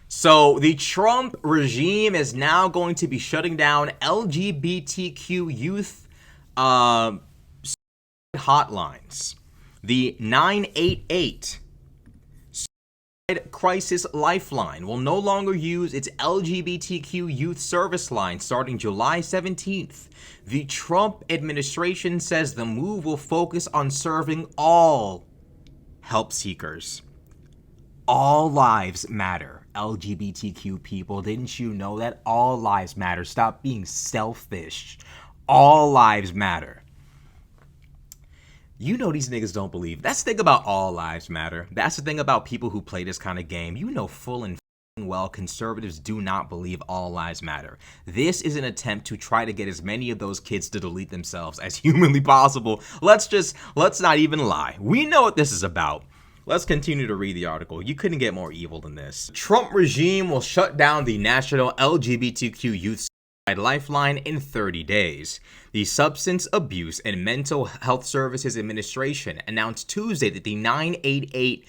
So the Trump regime is now going to be shutting down LGBTQ youth hotlines. The 988 Crisis Lifeline will no longer use its LGBTQ youth service line starting July 17th. The Trump administration says the move will focus on serving all help seekers. All lives matter, LGBTQ people. Didn't you know that? All lives matter. Stop being selfish. All lives matter. You know these niggas don't believe. That's the thing about all lives matter. That's the thing about people who play this kind of game. You know full and well conservatives do not believe all lives matter. This is an attempt to try to get as many of those kids to delete themselves as humanly possible. Let's not even lie. We know what this is about. Let's continue to read the article. You couldn't get more evil than this. Trump regime will shut down the national LGBTQ youth lifeline in 30 days. The Substance Abuse and Mental Health Services Administration announced Tuesday that the 988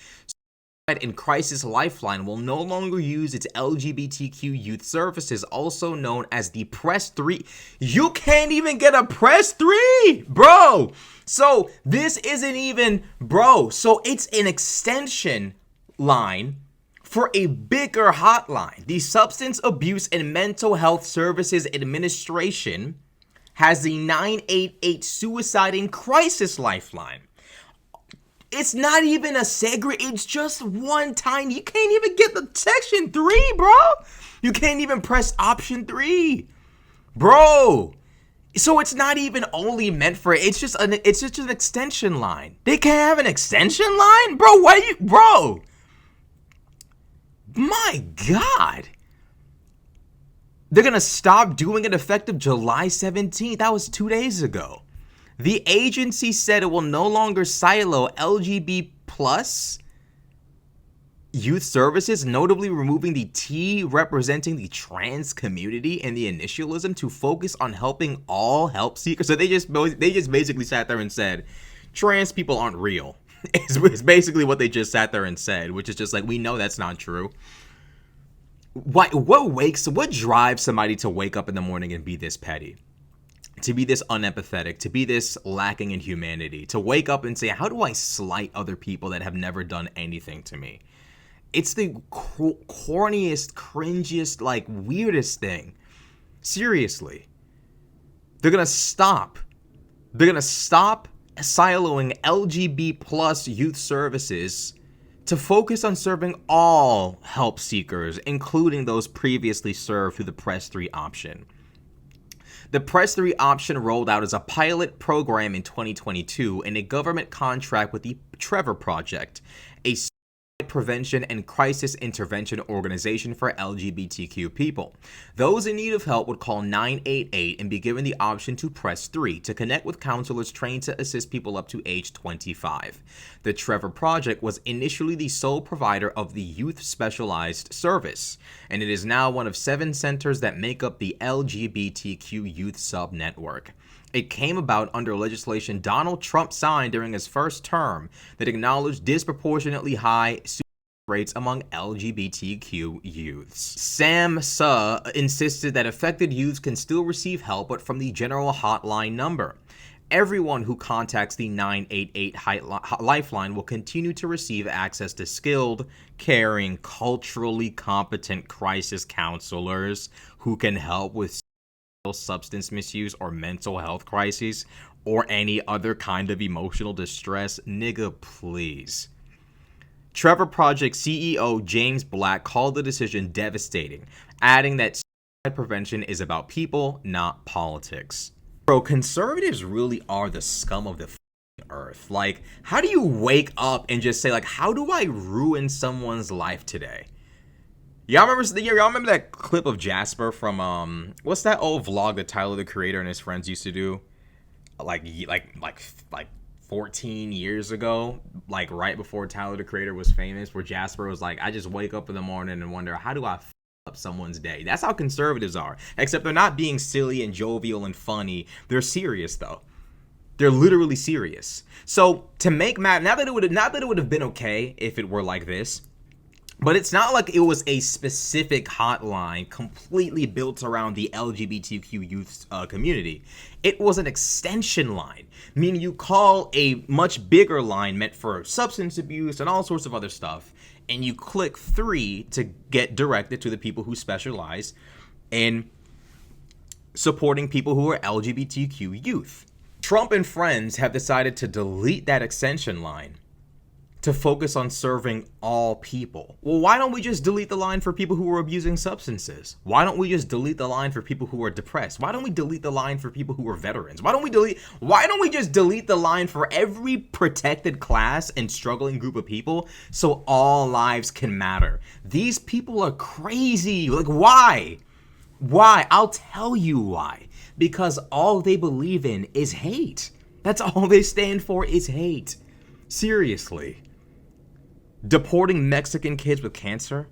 and Crisis Lifeline will no longer use its LGBTQ youth services, also known as the Press 3. You can't even get a Press 3, bro. So this isn't even, bro. So it's an extension line for a bigger hotline. The Substance Abuse and Mental Health Services Administration has the 988 Suicide and Crisis Lifeline. It's not even a it's just one time. You can't even get the section 3, bro. You can't even press option 3, bro. So it's not even only meant for it's just an extension line. They can't have an extension line, bro. Why you, bro? My God. They're going to stop doing it effective July 17th. That was 2 days ago. The agency said it will no longer silo LGBT plus youth services, notably removing the T representing the trans community and the initialism to focus on helping all help seekers. So they just basically sat there and said, trans people aren't real. It's basically what they just sat there and said, which is just like, we know that's not true. What drives somebody to wake up in the morning and be this petty? To be this unempathetic, to be this lacking in humanity, to wake up and say, how do I slight other people that have never done anything to me? It's the corniest, cringiest, like weirdest thing. Seriously. They're going to stop siloing LGBT plus youth services to focus on serving all help seekers, including those previously served through the Press 3 option. The Press 3 option rolled out as a pilot program in 2022 in a government contract with the Trevor Project, a prevention and crisis intervention organization for LGBTQ people. Those in need of help would call 988 and be given the option to press 3 to connect with counselors trained to assist people up to age 25. The Trevor Project was initially the sole provider of the youth specialized service, and it is now one of 7 centers that make up the LGBTQ youth sub-network. It came about under legislation Donald Trump signed during his first term that acknowledged disproportionately high suicide rates among LGBTQ youths. Sam Suh insisted that affected youths can still receive help, but from the general hotline number. Everyone who contacts the 988 Lifeline will continue to receive access to skilled, caring, culturally competent crisis counselors who can help with substance misuse or mental health crises or any other kind of emotional distress. Nigga, please. Trevor Project CEO James Black called the decision devastating, adding that suicide prevention is about people, not politics. Bro, conservatives really are the scum of the earth. Like, how do you wake up and just say, like, how do I ruin someone's life today? Y'all remember that clip of Jasper from what's that old vlog that Tyler the Creator and his friends used to do, like 14 years ago, like right before Tyler the Creator was famous, where Jasper was like, I just wake up in the morning and wonder, how do I f up someone's day? That's how conservatives are, except they're not being silly and jovial and funny. They're serious though. They're literally serious. So to make matter, not that it would have been okay if it were like this. But it's not like it was a specific hotline completely built around the LGBTQ youth community. It was an extension line, meaning you call a much bigger line meant for substance abuse and all sorts of other stuff, and you click 3 to get directed to the people who specialize in supporting people who are LGBTQ youth. Trump and friends have decided to delete that extension line to focus on serving all people. Well, why don't we just delete the line for people who are abusing substances? Why don't we just delete the line for people who are depressed? Why don't we delete the line for people who are veterans? Why don't we just delete the line for every protected class and struggling group of people so all lives can matter? These people are crazy. Like, why? Why? I'll tell you why. Because all they believe in is hate. That's all they stand for is hate. Seriously. Deporting Mexican kids with cancer,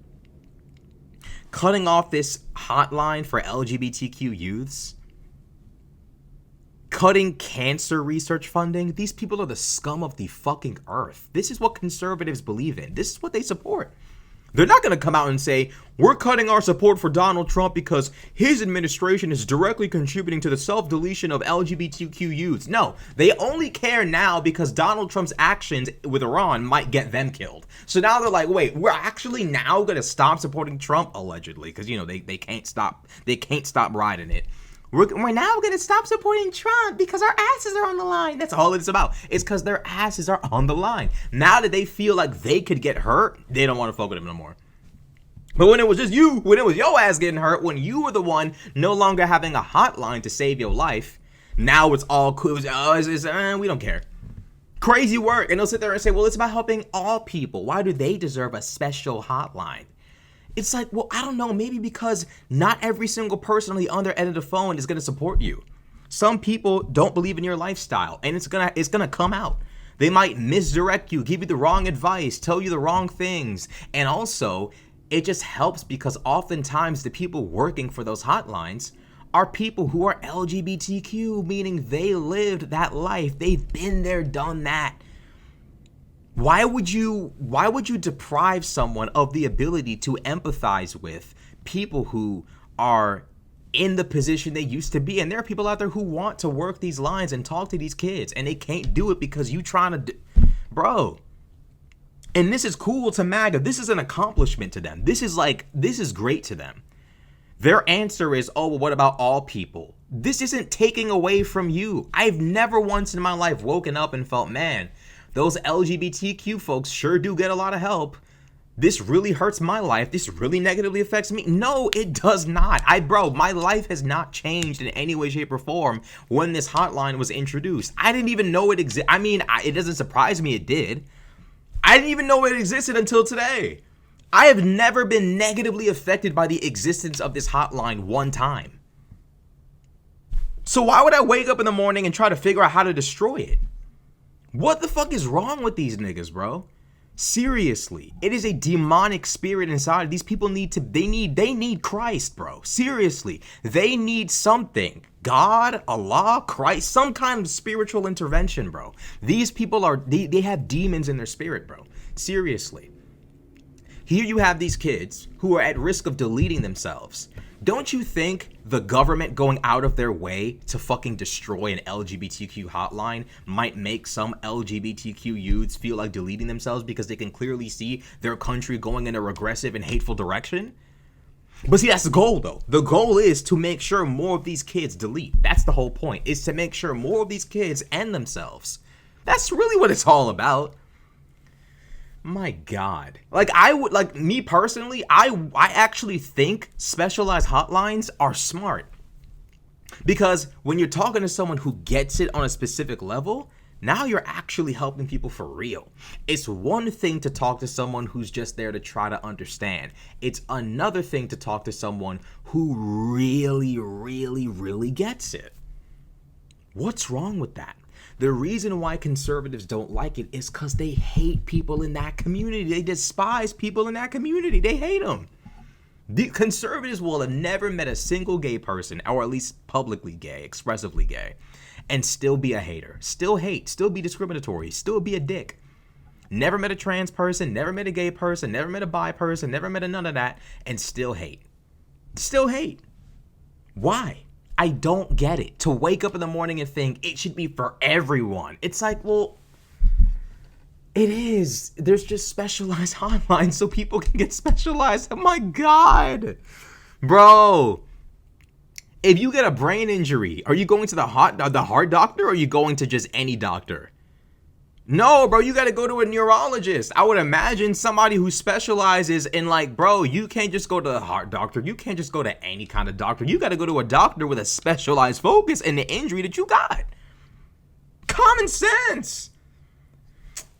cutting off this hotline for LGBTQ youths, cutting cancer research funding. These people are the scum of the fucking earth. This is what conservatives believe in. This is what they support. They're not going to come out and say, we're cutting our support for Donald Trump because his administration is directly contributing to the self-deletion of LGBTQ youths. No, they only care now because Donald Trump's actions with Iran might get them killed. So now they're like, wait, we're actually now going to stop supporting Trump, allegedly, because, you know, they can't stop riding it. We're now going to stop supporting Trump because our asses are on the line. That's all it's about. It's because their asses are on the line. Now that they feel like they could get hurt, they don't want to fuck with him no more. But when it was just you, when it was your ass getting hurt, when you were the one no longer having a hotline to save your life, now it's all cool. We don't care. Crazy work. And they'll sit there and say, well, it's about helping all people. Why do they deserve a special hotline? It's like, well, I don't know, maybe because not every single person on the other end of the phone is going to support you. Some people don't believe in your lifestyle, and it's gonna come out. They might misdirect you, give you the wrong advice, tell you the wrong things. And also, it just helps because oftentimes the people working for those hotlines are people who are LGBTQ, meaning they lived that life. They've been there, done that. Why would you deprive someone of the ability to empathize with people who are in the position they used to be? And there are people out there who want to work these lines and talk to these kids, and they can't do it because you trying to bro. And this is cool to MAGA. This is an accomplishment to them. This is great to them. Their answer is, oh, well, what about all people? This isn't taking away from you. I've never once in my life woken up and felt, man, those LGBTQ folks sure do get a lot of help. This really hurts my life. This really negatively affects me. No, it does not. My life has not changed in any way, shape, or form when this hotline was introduced. I didn't even know it existed. I mean, it doesn't surprise me it did. I didn't even know it existed until today. I have never been negatively affected by the existence of this hotline one time. So why would I wake up in the morning and try to figure out how to destroy it? What the fuck is wrong with these niggas, bro? Seriously, it is a demonic spirit inside. These people they need Christ, bro. Seriously, they need something. God, Allah, Christ, some kind of spiritual intervention, bro. These people they have demons in their spirit, bro. Seriously. Here you have these kids who are at risk of deleting themselves. Don't you think the government going out of their way to fucking destroy an LGBTQ hotline might make some LGBTQ youths feel like deleting themselves because they can clearly see their country going in a regressive and hateful direction? But see, that's the goal, though. The goal is to make sure more of these kids delete. That's the whole point, is to make sure more of these kids end themselves. That's really what it's all about. My God. Me personally, I actually think specialized hotlines are smart. Because when you're talking to someone who gets it on a specific level, now you're actually helping people for real. It's one thing to talk to someone who's just there to try to understand. It's another thing to talk to someone who really, really, really gets it. What's wrong with that? The reason why conservatives don't like it is because they hate people in that community. They despise people in that community. They hate them. The conservatives will have never met a single gay person, or at least publicly gay, expressively gay, and still be a hater. Still hate, still be discriminatory, still be a dick. Never met a trans person, never met a gay person, never met a bi person, never met a none of that, and still hate. Still hate. Why? I don't get it. To wake up in the morning and think it should be for everyone. It's like, well, it is. There's just specialized hotlines so people can get specialized. Oh my God. Bro, if you get a brain injury, are you going to the heart doctor or are you going to just any doctor? No, bro, you got to go to a neurologist. I would imagine somebody who specializes in, like, bro, you can't just go to the heart doctor. You can't just go to any kind of doctor. You got to go to a doctor with a specialized focus in the injury that you got. Common sense.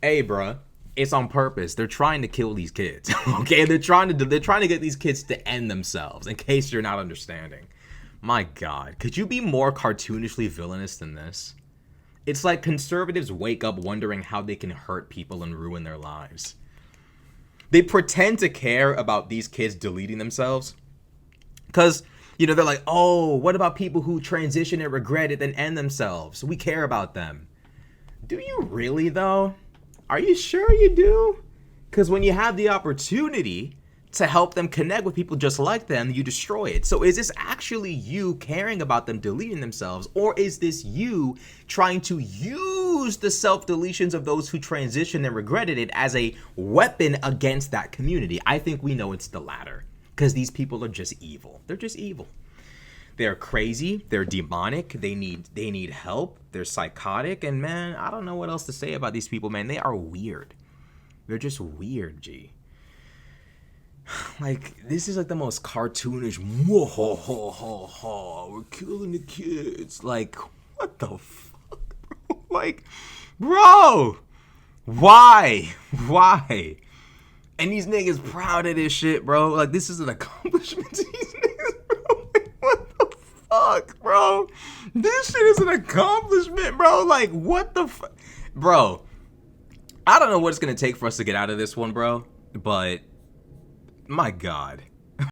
Hey, bro, it's on purpose. They're trying to kill these kids. Okay, they're trying to get these kids to end themselves. In case you're not understanding. My God, could you be more cartoonishly villainous than this? It's like conservatives wake up wondering how they can hurt people and ruin their lives. They pretend to care about these kids deleting themselves. Because, you know, they're like, oh, what about people who transition and regret it and end themselves? We care about them. Do you really, though? Are you sure you do? Because when you have the opportunity to help them connect with people just like them, you destroy it. So is this actually you caring about them deleting themselves, or is this you trying to use the self-deletions of those who transitioned and regretted it as a weapon against that community? I think we know it's the latter, because these people are just evil. They're just evil. They're crazy. They're demonic. They need help. They're psychotic. And man, I don't know what else to say about these people, man. They are weird. They're just weird, G. Like, this is like the most cartoonish, we're killing the kids. Like, what the fuck, bro? Like, bro, why? And these niggas proud of this shit, bro. Like, this is an accomplishment to these niggas, bro. Like, what the fuck, bro? This shit is an accomplishment, bro. Like, what the fuck? Bro, I don't know what it's gonna take for us to get out of this one, bro. But my God.